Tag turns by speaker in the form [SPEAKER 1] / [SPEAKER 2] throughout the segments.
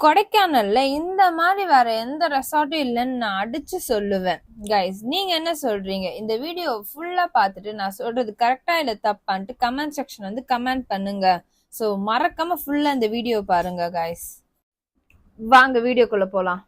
[SPEAKER 1] கொடைக்கானல்ல இந்த மாதிரி வேற எந்த ரெசார்ட்டும் இல்லைன்னு நான் அடிச்சு சொல்லுவேன். கைஸ், நீங்க என்ன சொல்றீங்க? இந்த வீடியோ ஃபுல்லா பார்த்துட்டு நான் சொல்றது கரெக்டா இல்ல தப்பான்ட்டு கமெண்ட் செக்ஷன் வந்து கமெண்ட் பண்ணுங்க. ஸோ மறக்காம ஃபுல்லா இந்த வீடியோ பாருங்க கைஸ். வாங்க வீடியோக்குள்ள போலாம்.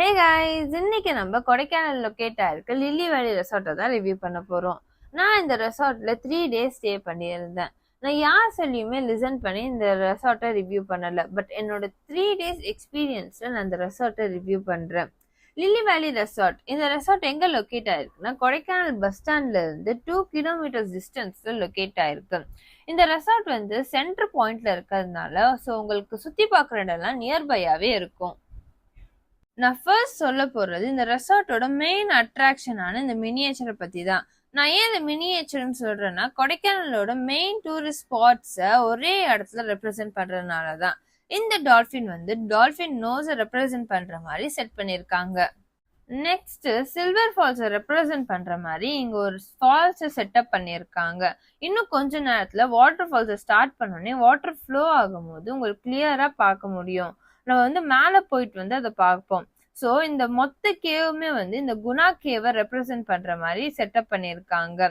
[SPEAKER 1] ஹே கைஸ், இன்னைக்கு நம்ம கொடைக்கானல் லொக்கேட் ஆயிருக்க லில்லி வேலி ரெசார்ட்டை தான் ரிவ்யூ பண்ண போறோம். நான் இந்த ரெசார்ட்ல 3 days ஸ்டே பண்ணியிருந்தேன். நான் யார் சொல்லியுமே லிசன் பண்ணி இந்த ரெசார்ட்டை ரிவ்யூ பண்ணல. பட் என்னோட 3 days எக்ஸ்பீரியன்ஸ்ல நான் இந்த ரெசார்ட்டை ரிவ்யூ பண்றேன். லில்லி வேலி ரெசார்ட், இந்த ரெசார்ட் எங்க லொக்கேட் ஆயிருக்குன்னா கொடைக்கானல் பஸ் ஸ்டாண்ட்ல இருந்து 2 kilometers டிஸ்டன்ஸ்ல லொக்கேட் ஆயிருக்கு. இந்த ரெசார்ட் வந்து சென்டர் பாயிண்ட்ல இருக்கிறதுனால ஸோ உங்களுக்கு சுத்தி பார்க்குற இடம்லாம் நியர்பையாவே இருக்கும். நான் ஃபர்ஸ்ட் சொல்ல போறது இந்த ரெசார்ட்டோட மெயின் அட்ராக்ஷனான இந்த மினியேச்சரை பத்தி தான். நான் ஏன் இந்த மினியேச்சர்னு சொல்றேன்னா கொடைக்கானலோட மெயின் டூரிஸ்ட் ஸ்பாட்ஸை ஒரே இடத்துல ரெப்ரசென்ட் பண்றதுனால தான். இந்த டால்ஃபின் வந்து டால்ஃபின் நோஸை ரெப்ரசென்ட் பண்ற மாதிரி செட் பண்ணியிருக்காங்க. நெக்ஸ்ட் சில்வர் ஃபால்ஸை ரெப்ரசென்ட் பண்ற மாதிரி இங்க ஒரு ஃபால்ஸை செட்டப் பண்ணியிருக்காங்க. இன்னும் கொஞ்ச நேரத்துல வாட்டர் ஃபால்ஸை ஸ்டார்ட் பண்ணோடனே வாட்டர் ஃப்ளோ ஆகும்போது உங்களுக்கு கிளியரா பார்க்க முடியும். நம்ம வந்து மேலே போயிட்டு வந்து அதை பார்ப்போம். ஸோ இந்த மொத்த கேவுமே வந்து இந்த குணா கேவை ரெப்ரசென்ட் பண்ற மாதிரி செட்டப் பண்ணியிருக்காங்க.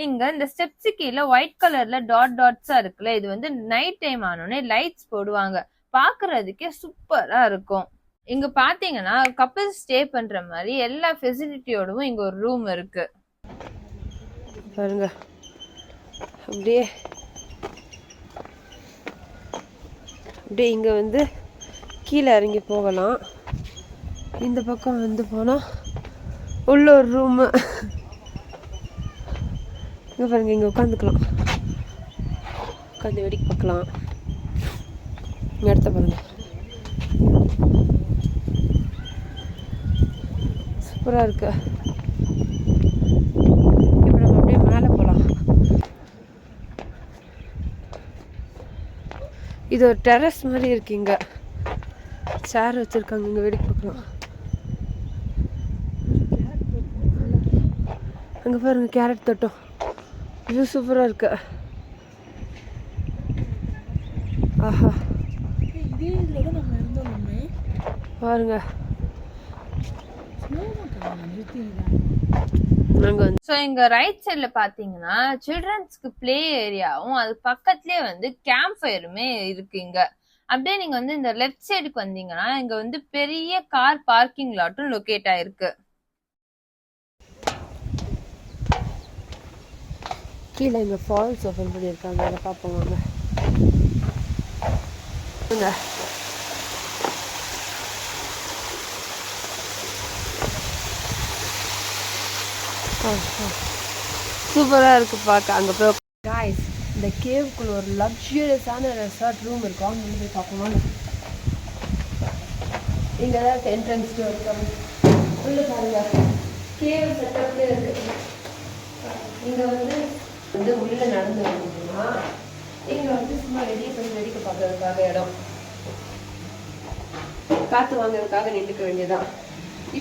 [SPEAKER 1] இங்க இந்த ஸ்டெப்ஸு கீழே ஒயிட் கலர்ல டாட்ஸா இருக்குல்ல, இது வந்து நைட் டைம் ஆனோடனே லைட்ஸ் போடுவாங்க. பாக்குறதுக்கே சூப்பரா இருக்கும். இங்க பாத்தீங்கன்னா கப்பிள்ஸ் ஸ்டே பண்ற மாதிரி எல்லா ஃபெசிலிட்டியோடவும் இங்க ஒரு ரூம் இருக்கு பாருங்க. அப்படியே இங்க வந்து கீழே இறங்கி போகலாம். இந்த பக்கம் வந்து போனால் உள்ள ஒரு ரூமு. இங்கே பாருங்க, இங்கே உட்காந்துக்கலாம், உட்காந்து வேடிக்கை பார்க்கலாம். இடத்த பாருங்க, சூப்பராக இருக்கு. இப்போ நம்ம அப்படியே மேலே போகலாம். இது ஒரு டெரஸ் மாதிரி இருக்கு. இங்கே சேர் வச்சுருக்காங்க, இங்கே வேடிக்கை பார்க்கலாம். அங்கே பாருங்க கேரட் தோட்டம், இது சூப்பராக இருக்கு. ஆஹா, பாருங்க. ஸோ இங்க ரைட் சைட்ல பாத்தீங்கன்னா சில்ட்ரன்ஸ்க்கு பிளே ஏரியாவும் அது பக்கத்துலயே வந்து கேம்ப் ஃபயருமே இருக்கு. இங்க அப்படியே நீங்க வந்து இந்த லெஃப்ட் சைடுக்கு வந்தீங்கன்னா இங்க வந்து பெரிய கார் பார்க்கிங் லாட்டும் லொகேட் ஆயிருக்கு. கீழே இங்க ஃபால்ஸ் ஓபன் பண்ணியிருக்காங்க, அதை பார்ப்போம் வாங்க. சூப்பரா இருக்கு பார்க்க. அங்க போய் गाइस, இந்த கேவுக்குள்ள ஒரு லக்ஸுரியஸான ரெசார்ட் ரூம் இருக்கும். அங்கே போய் பார்ப்போம். இங்கே தான் என்ட்ரன்ஸ் டோர் இருக்கும். உள்ள பாருங்க, கேவ் செட்டப்ல இருக்கு. இங்கே வந்து உள்ள நடந்து வந்தீங்கன்னா இங்கே வந்து சும்மா வெளியே போய் வேடிக்கை பார்க்கறதுக்காக இடம், காற்று வாங்குறதுக்காக நின்றுக்க வேண்டியதான்.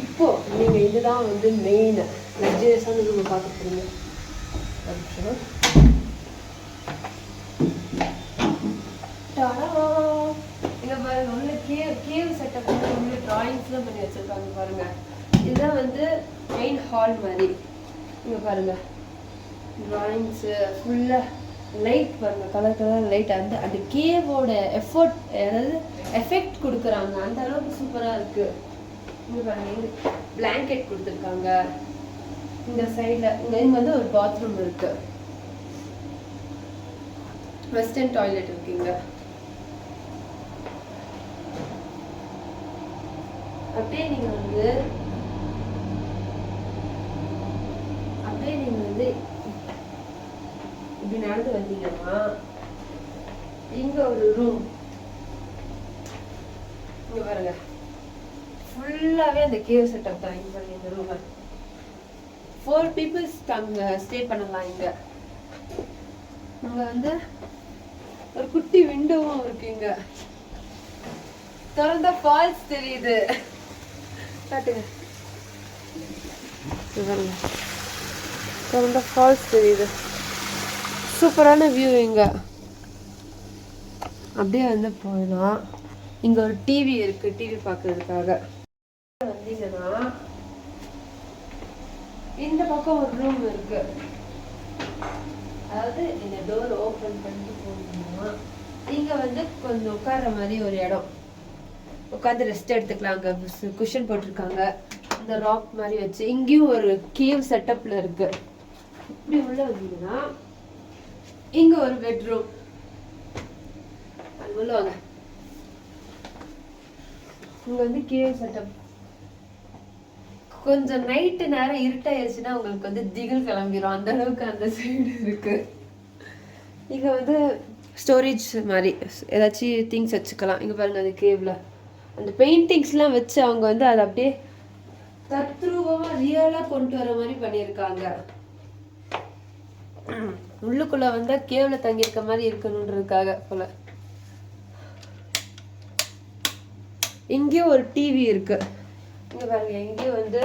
[SPEAKER 1] இப்போ நீங்கள் இதுதான் வந்து மெயின் லக்ஸுரியஸான ரூம் பார்க்க போறீங்க. இங்க பாருங்க, உள்ள கேவ் செட்டப் உள்ள டிராயிங்ஸ்லாம் பண்ணி வச்சிருக்காங்க பாருங்க. இதுதான் வந்து மெயின் ஹால் மாதிரி. இங்க பாருங்க டிராயிங்ஸ் ஃபுல்லா லைட் பாருங்க, கலர் கலர் லைட். அந்த கேவோட எஃபோர்ட், அதாவது எஃபெக்ட் கொடுக்குறாங்க, அந்த அளவுக்கு சூப்பரா இருக்கு. இங்க பாருங்க, இங்க பிளாங்கெட் கொடுத்துருக்காங்க. இந்த சைட்ல இங்க வந்து ஒரு பாத்ரூம் இருக்கு, வெஸ்டர்ன் டாய்லெட் இருக்கு. இங்க அப்படியே நீங்க வந்து இப்படி நடந்து வந்தீங்கன்னா இங்க ஒரு ரூம். இங்க பாருங்க, ஃபுல்லாவே அந்த கேவ் செட்டப் தான். இங்க பாருங்க, இந்த ரூம் 4 people ஸ்டே பண்ணலாம். இங்க வந்து ஒரு குட்டி விண்டோவும் இருக்கு. இங்க திறந்த ஃபால்ஸ் தெரியுது, காட்டுங்க. திறந்த ஃபால்ஸ் தெரியுது,
[SPEAKER 2] சூப்பரான வியூ இங்கே. அப்படியே வந்து போயிடலாம். இங்கே ஒரு டிவி இருக்குது, டிவி பார்க்கறதுக்காக. வந்தீங்கன்னா இந்த பக்கம் ஒரு ரூம் இருக்கு. அதாவது இந்த டோர் ஓப்பன் பண்ணிட்டு போனீங்கன்னா இங்கே வந்து கொஞ்சம் உட்கார்ற மாதிரி ஒரு இடம், உட்காந்து ரெஸ்ட் எடுத்துக்கலாம். அங்கே குஷன் போட்டிருக்காங்க, இந்த ராக் மாதிரி வச்சு. இங்கேயும் ஒரு கேவ் செட்டப்ல இருக்கு. இப்படி உள்ள வந்தீங்கன்னா இங்க ஒரு பெட்ரூம். அது உள்ள வாங்க. இங்க வந்து கேவ் செட்டப். கொஞ்சம் நைட்டு நேரம் இருட்டாயிருச்சுன்னா உங்களுக்கு வந்து திகில் கிளம்பிடும், அந்த அளவுக்கு அந்த சைடு இருக்கு. இங்க வந்து ஸ்டோரேஜ் மாதிரி ஏதாச்சும் திங்ஸ் வச்சுக்கலாம். இங்க பாருங்க, அந்த கேவ்ல அந்த பெயிண்டிங்ஸ்லாம் வச்சு அவங்க வந்து அதை அப்படியே தத்ரூபமா ரியலா கொண்டு வர மாதிரி பண்ணியிருக்காங்க. உள்ளுக்குள்ள வந்து கேவ்ல தங்கியிருக்க மாதிரி இருக்கணுன்றதுக்காக போல. இங்கேயும் ஒரு டிவி இருக்கு. இங்க பாருங்க, இங்கேயும் வந்து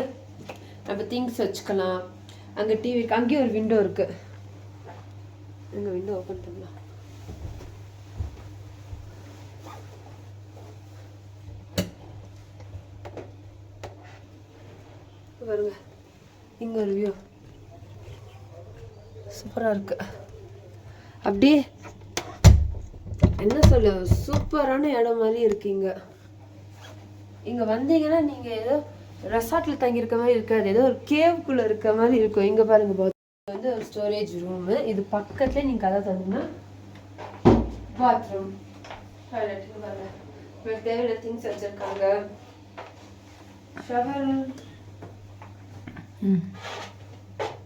[SPEAKER 2] நம்ம திங்ஸ் வச்சுக்கலாம். அங்க டிவி இருக்கு. அங்கேயும் ஒரு விண்டோ இருக்கு. இங்க விண்டோ ஓபன் பண்ணலாம். பாருங்க, இங்க ஒரு வியூ சூப்பரா இருக்கு. அப்படியே என்ன சொல்ல, சூப்பரான இடம் மாதிரி இருக்கீங்க. இங்க வந்தீங்கன்னா நீங்க ஏதோ ரெசார்ட்ல தங்கி இருக்க மாதிரி இருக்காது, ஏதோ ஒரு கேவ்க்குள்ள இருக்க மாதிரி இருக்கும். இங்க பாருங்க, வந்து ஒரு ஸ்டோரேஜ் ரூம். இது பக்கத்துல நீங்க கதை தந்தீங்கன்னா பாத்ரூம், டாய்லெட். பாருங்க, உங்களுக்கு தேவையான திங்ஸ் வச்சிருக்காங்க. ஷவர்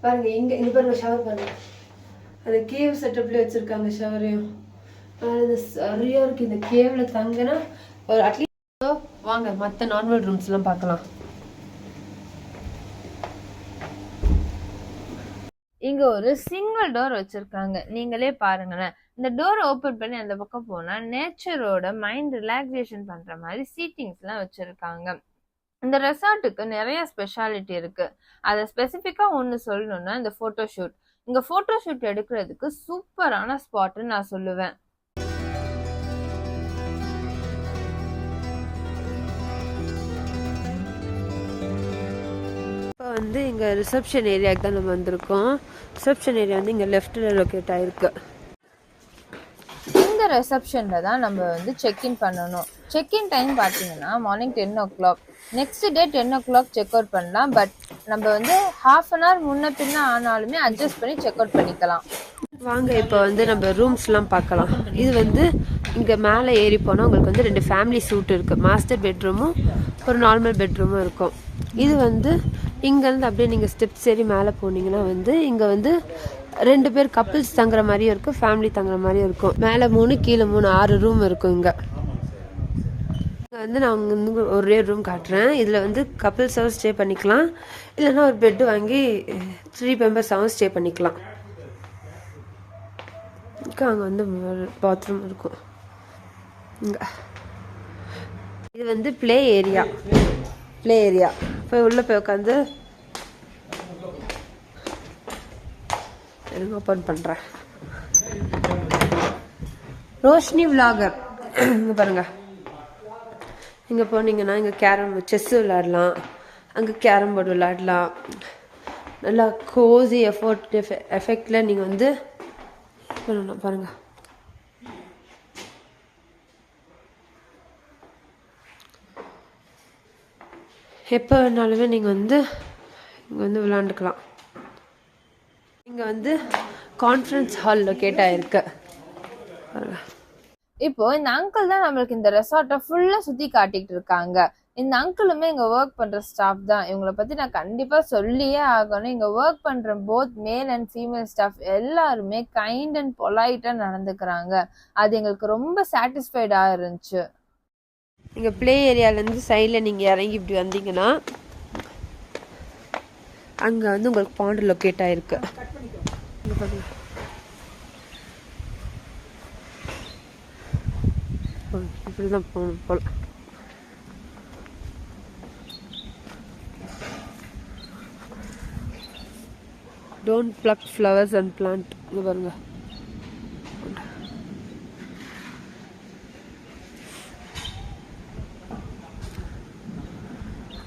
[SPEAKER 2] பாருங்க, இங்க இங்க பாருங்க, ஷவர் பாருங்க. அந்த கேவ் செட்டப்ல வச்சிருக்காங்க ஷவரையும். சரியா இருக்கு. இந்த கேவ்ல தங்கினா ஒரு அட்லீஸ்ட். வாங்க மற்ற நார்மல் ரூம்ஸ் எல்லாம் பார்க்கலாம்.
[SPEAKER 1] இங்க ஒரு சிங்கிள் டோர் வச்சிருக்காங்க, நீங்களே பாருங்களேன். இந்த டோர் ஓபன் பண்ணி அந்த பக்கம் போனா நேச்சரோட மைண்ட் ரிலாக்ஸேஷன் பண்ற மாதிரி சீட்டிங்ஸ் எல்லாம் வச்சிருக்காங்க. இந்த ரெசார்ட்டுக்கு நிறைய ஸ்பெஷாலிட்டி இருக்கு. அதை ஸ்பெசிஃபிக்கா ஒன்று சொல்லணும்னா இந்த போட்டோ ஷூட். இங்க போட்டோ ஷூட் எடுக்கிறதுக்கு சூப்பரான ஸ்பாட்னு நான் சொல்லுவேன்.
[SPEAKER 2] இப்போ வந்து இங்கே ரிசப்ஷன் ஏரியாவுக்கு தான் நம்ம வந்திருக்கோம். ரிசப்ஷன் ஏரியா வந்து இங்கே லெஃப்டில் லொக்கேட் ஆகிருக்கு.
[SPEAKER 1] இந்த ரிசப்ஷனில் தான் நம்ம வந்து செக்இன் பண்ணணும். செக்இன் டைம் பார்த்தீங்கன்னா morning 10 o'clock. Next day 10 o'clock check out பண்ணலாம். பட் நம்ம வந்து ½ an hour முன்ன பின்ன ஆனாலுமே அட்ஜஸ்ட் பண்ணி செக் அவுட் பண்ணிக்கலாம்.
[SPEAKER 2] வாங்க இப்போ வந்து நம்ம ரூம்ஸ்லாம் பார்க்கலாம். இது வந்து இங்கே மேலே ஏறி போனால் உங்களுக்கு வந்து 2 ஃபேமிலி சூட் இருக்குது. மாஸ்டர் பெட்ரூமும் ஒரு நார்மல் பெட்ரூமும் இருக்கும். இது வந்து இங்கேருந்து அப்படியே நீங்கள் ஸ்டெப்ஸ் ஏறி மேலே போனீங்கன்னா வந்து இங்கே வந்து 2 பேர் கப்பிள்ஸ் தங்குற மாதிரியும் இருக்கும், ஃபேமிலி தங்குற மாதிரியும் இருக்கும். மேலே 3 கீழே 3 6 ரூம் இருக்கும். இங்கே வந்து நான் வந்து ஒரே ரூம் காட்டுறேன். இதில் வந்து கப்பிள்ஸாகவும் ஸ்டே பண்ணிக்கலாம், இல்லைன்னா ஒரு பெட்டு வாங்கி 3 மெம்பர்ஸாகவும் ஸ்டே பண்ணிக்கலாம். அங்கே வந்து பாத்ரூம் இருக்கும். இங்கே இது வந்து ப்ளே ஏரியா. போய் உள்ளே போய் உட்காந்து ஓப்பன் பண்ணுறேன். ரோஷினி விலாகர். இங்கே பாருங்க, இங்கே போனீங்கன்னா இங்கே செஸ் விளையாடலாம், அங்கே கேரம் போர்டு விளையாடலாம். நல்லா கோசி எஃபெக்டில் நீங்கள் வந்து பண்ணணும். பாருங்கள், எப்போ வேணாலுமே நீங்கள் வந்து இங்கே வந்து விளாண்டுக்கலாம். இங்கே வந்து கான்ஃபரன்ஸ் ஹால் லொக்கேட் ஆகிருக்கு.
[SPEAKER 1] இப்போ இந்த அங்கிள் தான் நம்மளுக்கு இந்த ரெசார்ட்டை ஃபுல்லா சுத்தி காட்டிட்டு இருக்காங்க. இந்த அங்கிளுமே இங்க ஒர்க் பண்ற ஸ்டாஃப் தான். இவங்களை பத்தி நான் கண்டிப்பா சொல்லியே ஆகணும். இங்க ஒர்க் பண்ற both male and female staff எல்லாருமே கைண்ட் அண்ட் பொலைட்டா நடந்துக்கிறாங்க. அது எங்களுக்கு ரொம்ப சாட்டிஸ்ஃபைடா இருந்துச்சு.
[SPEAKER 2] இங்கே ப்ளே ஏரியாலேருந்து சைடில் நீங்கள் இறங்கி இப்படி வந்தீங்கன்னா அங்கே வந்து உங்களுக்கு பாண்டு லொக்கேட் ஆகிருக்கு. இப்படி தான் போகணும் போல். Don't pluck flowers and plant. இங்கே பாருங்க,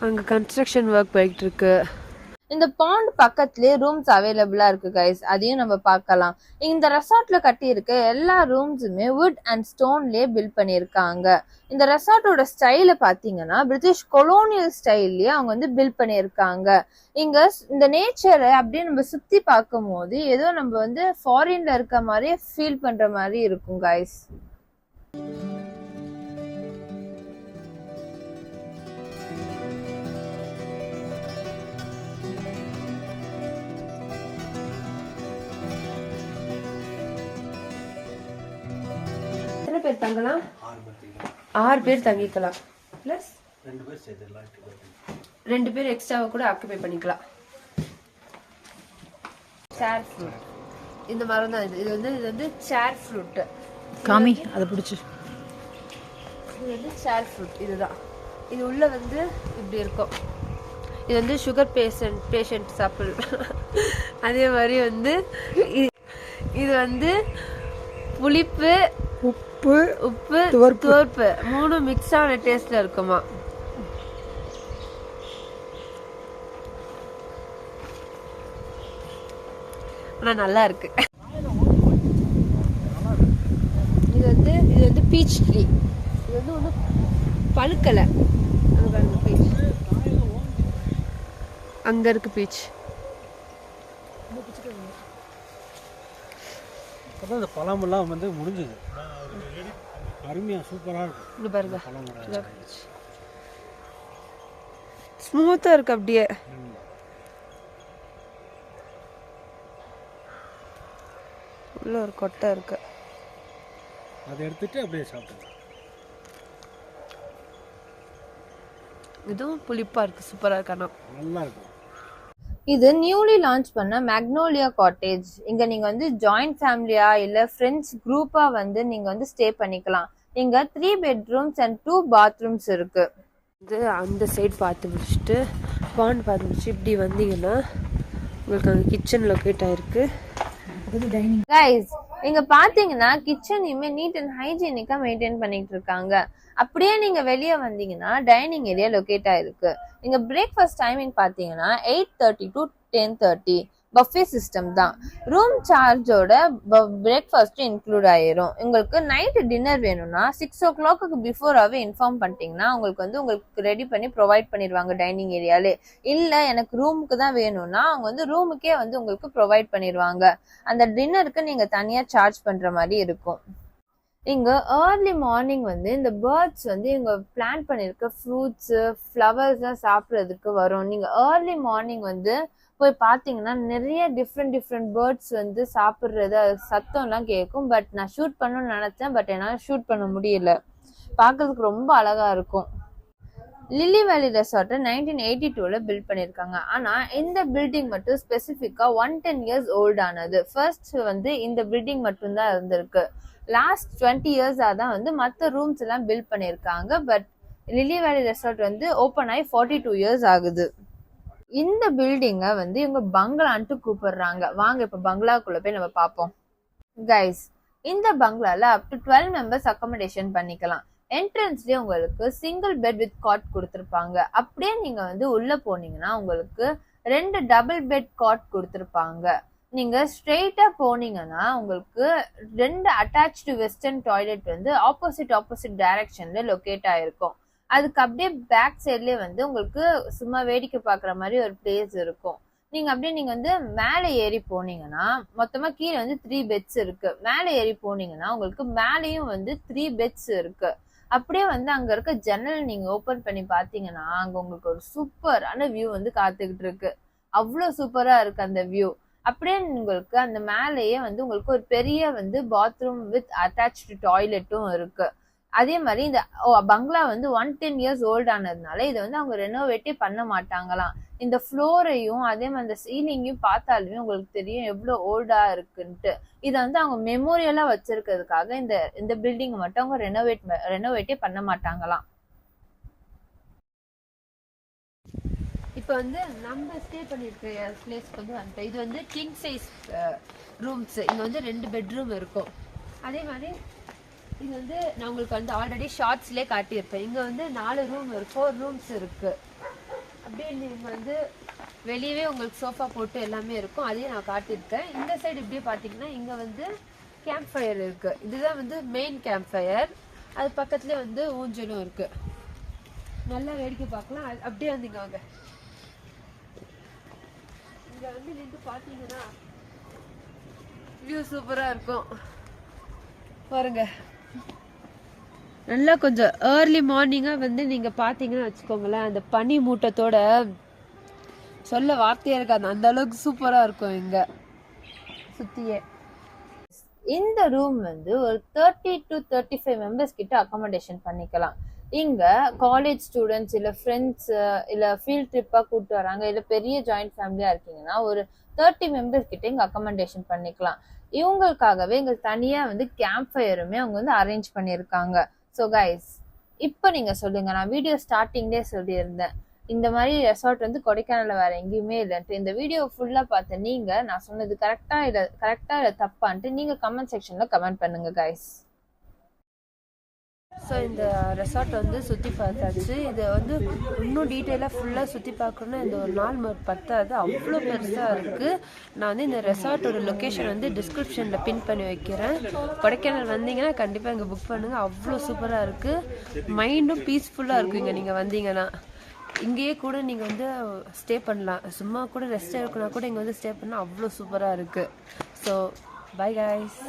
[SPEAKER 2] அங்கே கன்ஸ்ட்ரக்ஷன் ஒர்க் போயிட்டு இருக்கு.
[SPEAKER 1] இந்த பாண்ட் பக்கத்துலயே ரூம்ஸ் அவைலபிளா இருக்கு கைஸ், அதையும் நம்ம பார்க்கலாம். இந்த ரெசார்ட்ல கட்டி இருக்க எல்லா ரூம்ஸுமே வுட் அண்ட் ஸ்டோன்லயே பில்ட் பண்ணியிருக்காங்க. இந்த ரெசார்ட்டோட ஸ்டைல பாத்தீங்கன்னா பிரிட்டிஷ் கொலோனியல் ஸ்டைல்லயே அவங்க வந்து பில்ட் பண்ணியிருக்காங்க. இங்க இந்த நேச்சரை அப்படியே நம்ம சுத்தி பார்க்கும் போது ஏதோ நம்ம வந்து ஃபாரின்ல இருக்க மாதிரியே ஃபீல் பண்ற மாதிரி இருக்கும் கைஸ்.
[SPEAKER 2] எத்தனை பேர் தங்கலாம்? 6 பேர் தங்கிக்கலாம். பிளஸ் 2 பேர் எக்ஸ்ட்ராவை கூட ஆக்குபை பண்ணிக்கலாம். சேர் ஃப்ரூட் இந்த மரம் தான். இது வந்து சேர் ஃப்ரூட்.
[SPEAKER 3] காமி அதை பிடிச்சி.
[SPEAKER 2] இது வந்து சேர் ஃப்ரூட். இதுதான். இது உள்ள வந்து இப்படி இருக்கும். இது வந்து சுகர் பேஷண்ட் சாப்பிடு. அதே மாதிரி வந்து இது வந்து புளிப்பு, உப்பு துவர்ப்பு 3 மிக்ஸ் ஆன டேஸ்ட்ல இருக்குமா. ஆனா நல்லா இருக்கு. இது வந்து பீச் ட்ரீ. இது வந்து ஒன்றும் பழுக்கலை. அங்க இருக்கு பீச்.
[SPEAKER 4] இந்த பழமெல்லாம் வந்து முடிஞ்சது. அருமையா சூப்பரா இருக்கு.
[SPEAKER 2] இது பாருங்க, ஸ்மூத்தா இருக்கு. அப்படியே உள்ள ஒரு கொட்டை இருக்கு.
[SPEAKER 4] அதை எடுத்துட்டு அப்படியே சாப்பிடுங்க.
[SPEAKER 2] இதுவும் புளிப்பா இருக்கு. சூப்பரா இருக்கு. ஆனா
[SPEAKER 4] நல்லா இருக்கு.
[SPEAKER 1] இது நியூலி லான்ச் பண்ண மேக்னோலியா காட்டேஜ். இங்க நீங்க வந்து ஜாயிண்ட் ஃபேமிலியா இல்ல ஃப்ரெண்ட்ஸ் குரூப்பா வந்து நீங்க வந்து ஸ்டே பண்ணிக்கலாம். இங்க 3 bedrooms and 2 bathrooms இருக்கு.
[SPEAKER 2] இது அந்த சைடு பார்த்து முடிச்சுட்டு பாண்ட் பார்த்து முடிச்சு இப்படி வந்தீங்கன்னா உங்களுக்கு அங்கே கிச்சன் லொக்கேட் ஆயிருக்கு.
[SPEAKER 1] கைஸ் இங்க பாத்தீங்கன்னா கிச்சனையுமே நீட் அண்ட் ஹைஜீனிக்கா மெயின்டைன் பண்ணிட்டு இருக்காங்க. அப்படியே நீங்க வெளியே வந்தீங்கன்னா டைனிங் ஏரியா லொகேட் ஆயிருக்கு. இங்க பிரேக்ஃபாஸ்ட் டைமிங் பாத்தீங்கன்னா 8:30 to 10:30. பஃபே சிஸ்டம் தான். ரூம் சார்ஜோட பிரேக்ஃபாஸ்ட் இன்க்ளூட் ஆயிரும். உங்களுக்கு நைட் டின்னர் வேணும்னா 6 o'clock பிஃபோராகவே இன்ஃபார்ம் பண்ணிட்டீங்கன்னா உங்களுக்கு ரெடி பண்ணி ப்ரொவைட் பண்ணிடுவாங்க டைனிங் ஏரியாலே. இல்லை எனக்கு ரூமுக்கு தான் வேணும்னா அவங்க வந்து ரூமுக்கே வந்து உங்களுக்கு ப்ரொவைட் பண்ணிடுவாங்க. அந்த டின்னருக்கு நீங்க தனியா சார்ஜ் பண்ற மாதிரி இருக்கும். இங்க ஏர்லி மார்னிங் வந்து இந்த பேர்ட்ஸ் வந்து இங்க பிளான் பண்ணிருக்க ஃப்ரூட்ஸ் ஃப்ளவர்ஸ் தான் சாப்பிட்றதுக்கு வரும். நீங்க ஏர்லி மார்னிங் வந்து போய் பாத்தீங்கன்னா நிறைய டிஃப்ரெண்ட் பேர்ட்ஸ் வந்து சாப்பிட்றது சத்தம்லாம் கேட்கும். பட் நான் ஷூட் பண்ணணும்னு நினைச்சேன். பட் என்னால் ஷூட் பண்ண முடியல. பார்க்கறதுக்கு ரொம்ப அழகா இருக்கும். லில்லி வேலி ரெசார்ட்டை 1982ல பில்ட் பண்ணிருக்காங்க. ஆனா இந்த பில்டிங் மட்டும் ஸ்பெசிஃபிக்கா 110 years ஓல்ட் ஆனது. ஃபர்ஸ்ட் வந்து இந்த பில்டிங் மட்டும் தான் இருந்திருக்கு. லாஸ்ட் 20 years-ஆ தான் வந்து மற்ற ரூம்ஸ் எல்லாம் பில்ட் பண்ணிருக்காங்க. பட் லில்லி வேலி ரெசார்ட் வந்து ஓப்பன் ஆகி 42 years ஆகுது. இந்த பில்டிங்கை வந்து இவங்க பங்களான்ட்டு கூப்பிடுறாங்க. வாங்க இப்ப பங்களாக்குள்ள போய் நம்ம பார்ப்போம். கைஸ் இந்த பங்களால அப் டு 12 members அகாமடேஷன் பண்ணிக்கலாம். என்ட்ரன்ஸ்லயே உங்களுக்கு சிங்கிள் பெட் வித் காட் கொடுத்துருப்பாங்க. அப்படியே நீங்க வந்து உள்ள போனீங்கன்னா உங்களுக்கு 2 டபுள் பெட் காட் கொடுத்துருப்பாங்க. நீங்க ஸ்ட்ரெயிட்டா போனீங்கன்னா உங்களுக்கு 2 அட்டாச்டு வெஸ்டர்ன் டாய்லெட் வந்து ஆப்போசிட் டைரக்ஷன்ல லொகேட் ஆயிருக்கும். அதுக்கு அப்படியே பேக் சைட்லயே வந்து உங்களுக்கு சும்மா வேடிக்கை பாக்குற மாதிரி ஒரு பிளேஸ் இருக்கும். நீங்க வந்து மேலே ஏறி போனீங்கன்னா மொத்தமா கீழே வந்து 3 beds இருக்கு. மேலே ஏறி போனீங்கன்னா உங்களுக்கு மேலேயும் வந்து 3 beds இருக்கு. அப்படியே வந்து அங்க இருக்க ஜன்னல் நீங்க ஓபன் பண்ணி பாத்தீங்கன்னா அங்க உங்களுக்கு ஒரு சூப்பரான வியூ வந்து காத்துக்கிட்டு இருக்கு. அவ்வளவு சூப்பரா இருக்கு அந்த வியூ. அப்படியே உங்களுக்கு அந்த மேலேயே வந்து உங்களுக்கு ஒரு பெரிய வந்து பாத்ரூம் வித் அட்டாச்டு டாய்லெட்டும் இருக்கு. அதே மாதிரி இந்த பங்களா வந்து 110 years ஓல்ட் ஆனதுனால இதை வந்து அவங்க ரெனோவேட்டே பண்ண மாட்டாங்களாம். இந்த ஃப்ளோரையும் அதே மாதிரி இந்த சீலிங்கையும் பார்த்தாலுமே உங்களுக்கு தெரியும் எவ்வளவு ஓல்டா இருக்குன்ட்டு. இதை வந்து அவங்க மெமோரியலா வச்சிருக்கிறதுக்காக இந்த பில்டிங் மட்டும் அவங்க ரெனோவேட்டே பண்ண மாட்டாங்களாம்.
[SPEAKER 2] இப்போ வந்து நம்ம ஸ்டே பண்ணியிருக்க பிளேஸ்க்கு வந்து வந்துட்டோம். இது வந்து கிங் சைஸ் ரூம்ஸ். இங்கே வந்து 2 bedroom இருக்கும். அதே மாதிரி இது வந்து நான் உங்களுக்கு வந்து ஆல்ரெடி ஷார்ட்ஸ்லேயே காட்டியிருப்பேன். இங்கே வந்து 4 ரூம் 4 rooms இருக்கு. அப்படியே நீங்கள் வந்து வெளியவே உங்களுக்கு சோஃபா போட்டு எல்லாமே இருக்கும், அதையும் நான் காட்டியிருக்கேன். இந்த சைடு இப்படியே பார்த்தீங்கன்னா இங்கே வந்து கேம்ப் ஃபயர் இருக்குது. இதுதான் வந்து மெயின் கேம்ப் ஃபயர். அது பக்கத்துலேயே வந்து ஊஞ்சலும் இருக்குது. நல்லா வேடிக்கை பார்க்கலாம். அப்படியே வந்து இங்கே வாங்க. இங்கே வந்து நின்று பார்த்தீங்கன்னா வியூ சூப்பராக இருக்கும் பாருங்க. நல்லா கொஞ்சம் ஏர்லி மார்னிங்காக வந்து நீங்கள் பார்த்தீங்கன்னா வச்சுக்கோங்களேன், அந்த பனி மூட்டத்தோட சொல்ல வார்த்தையே இருக்காது, அந்த அளவுக்கு சூப்பராக இருக்கும் இங்கே சுற்றியே.
[SPEAKER 1] இந்த ரூம் வந்து ஒரு 30 to 35 மெம்பர்ஸ் கிட்ட அகாமடேஷன் பண்ணிக்கலாம். இங்க காலேஜ் ஸ்டூடெண்ட்ஸ் இல்ல ஃப்ரெண்ட்ஸ் இல்ல ஃபீல்ட் ட்ரிப்பா கூப்பிட்டு வராங்க, இல்ல பெரிய ஜாயிண்ட் ஃபேமிலியா இருக்கீங்கன்னா ஒரு 30 மெம்பர்ஸ் கிட்ட இங்க அகாமடேஷன் பண்ணிக்கலாம். இவங்களுக்காகவே இங்க தனியா வந்து கேம்ப் ஃபயருமே அவங்க வந்து அரேஞ்ச் பண்ணியிருக்காங்க. ஸோ கைஸ், இப்போ நீங்க சொல்லுங்க, நான் வீடியோ ஸ்டார்டிங்லேயே சொல்லியிருந்தேன் இந்த மாதிரி ரெசார்ட் வந்து கொடைக்கானல்ல வேற எங்கேயுமே இல்லைன்ட்டு. இந்த வீடியோ ஃபுல்லா பார்த்த நீங்க நான் சொன்னது கரெக்டா இல்ல தப்பான்ட்டு நீங்க கமெண்ட் செக்ஷன்ல கமெண்ட் பண்ணுங்க கைஸ்.
[SPEAKER 2] ஸோ இந்த ரெசார்ட் வந்து சுற்றி பார்த்தாச்சு. இதை வந்து இன்னும் டீட்டெயிலாக ஃபுல்லாக சுற்றி பார்க்கணுன்னா இந்த ஒரு நாள் பத்தாது, அவ்வளோ பெருசாக இருக்குது. நான் வந்து இந்த ரெசார்ட்டோட லொக்கேஷன் வந்து டிஸ்கிரிப்ஷனில் பின் பண்ணி வைக்கிறேன். கொடைக்கானல் வந்தீங்கன்னா கண்டிப்பாக இங்கே புக் பண்ணுங்கள், அவ்வளோ சூப்பராக இருக்குது. மைண்டும் பீஸ்ஃபுல்லாக இருக்கும் இங்கே நீங்கள் வந்தீங்கன்னா. இங்கேயே கூட நீங்கள் வந்து ஸ்டே பண்ணலாம், சும்மா கூட ரெஸ்ட் எடுக்கணும்னா கூட இங்கே வந்து ஸ்டே பண்ணால் அவ்வளோ சூப்பராக இருக்குது. So bye guys.